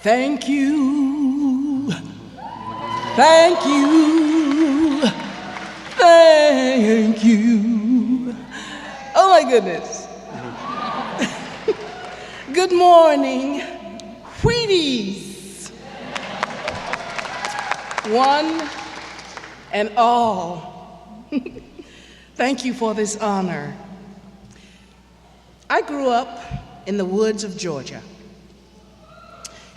Thank you, thank you, thank you. Oh my goodness. Good morning, Wheaties. One and all. Thank you for this honor. I grew up in the woods of Georgia.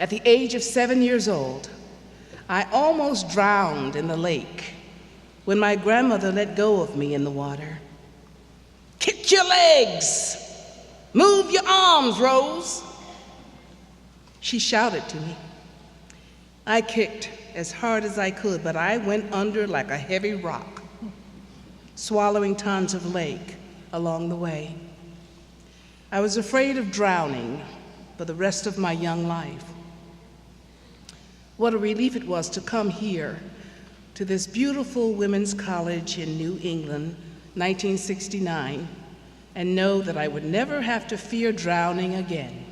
At the age of 7 years old, I almost drowned in the lake when my grandmother let go of me in the water. Kick your legs! Move your arms, Rose! She shouted to me. I kicked as hard as I could, but I went under like a heavy rock, swallowing tons of lake along the way. I was afraid of drowning for the rest of my young life. What a relief it was to come here to this beautiful women's college in New England, 1969, and know that I would never have to fear drowning again.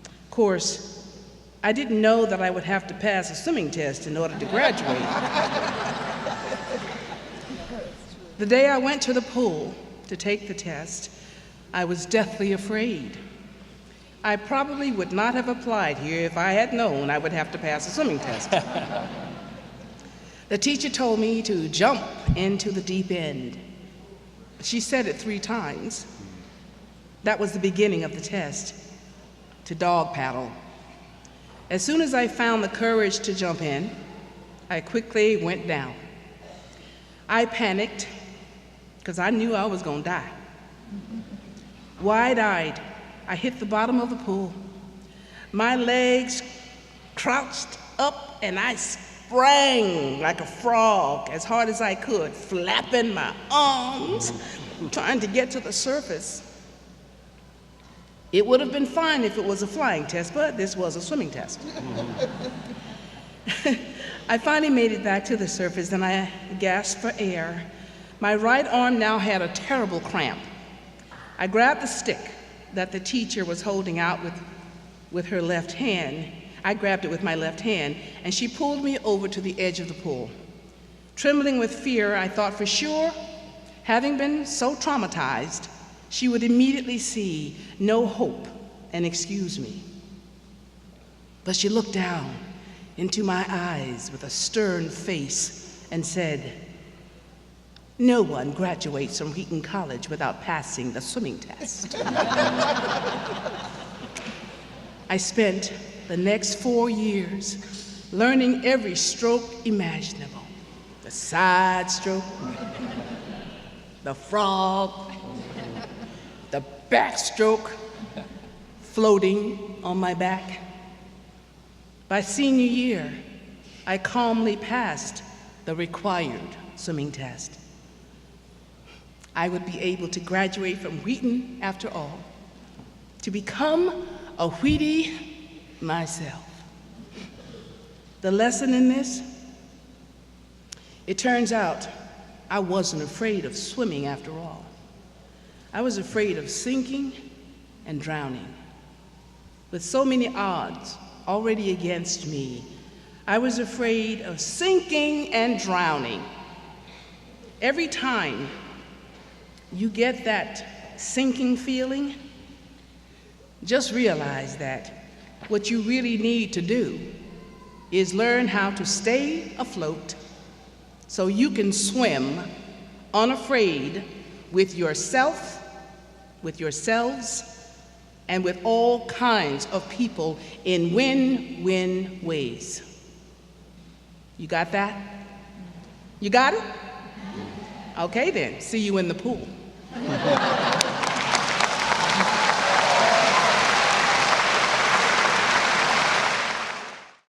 Of course, I didn't know that I would have to pass a swimming test in order to graduate. The day I went to the pool to take the test, I was deathly afraid. I probably would not have applied here if I had known I would have to pass a swimming test. The teacher told me to jump into the deep end. She said it 3 times. That was the beginning of the test, to dog paddle. As soon as I found the courage to jump in, I quickly went down. I panicked because I knew I was going to die. Wide-eyed, I hit the bottom of the pool. My legs crouched up and I sprang like a frog as hard as I could, flapping my arms, trying to get to the surface. It would have been fine if it was a flying test, but this was a swimming test. I finally made it back to the surface and I gasped for air. My right arm now had a terrible cramp. I grabbed the stick that the teacher was holding out with her left hand. I grabbed it with my left hand, and she pulled me over to the edge of the pool. Trembling with fear, I thought for sure, having been so traumatized, she would immediately see no hope and excuse me. But she looked down into my eyes with a stern face and said, "No one graduates from Wheaton College without passing the swimming test." I spent the next 4 years learning every stroke imaginable. The side stroke, the frog, the backstroke, floating on my back. By senior year, I calmly passed the required swimming test. I would be able to graduate from Wheaton after all, to become a Wheatie myself. The lesson in this, it turns out I wasn't afraid of swimming after all. I was afraid of sinking and drowning. With so many odds already against me, I was afraid of sinking and drowning. Every time you get that sinking feeling, just realize that what you really need to do is learn how to stay afloat so you can swim unafraid with yourself, with yourselves, and with all kinds of people in win-win ways. You got that? You got it? Okay then, see you in the pool.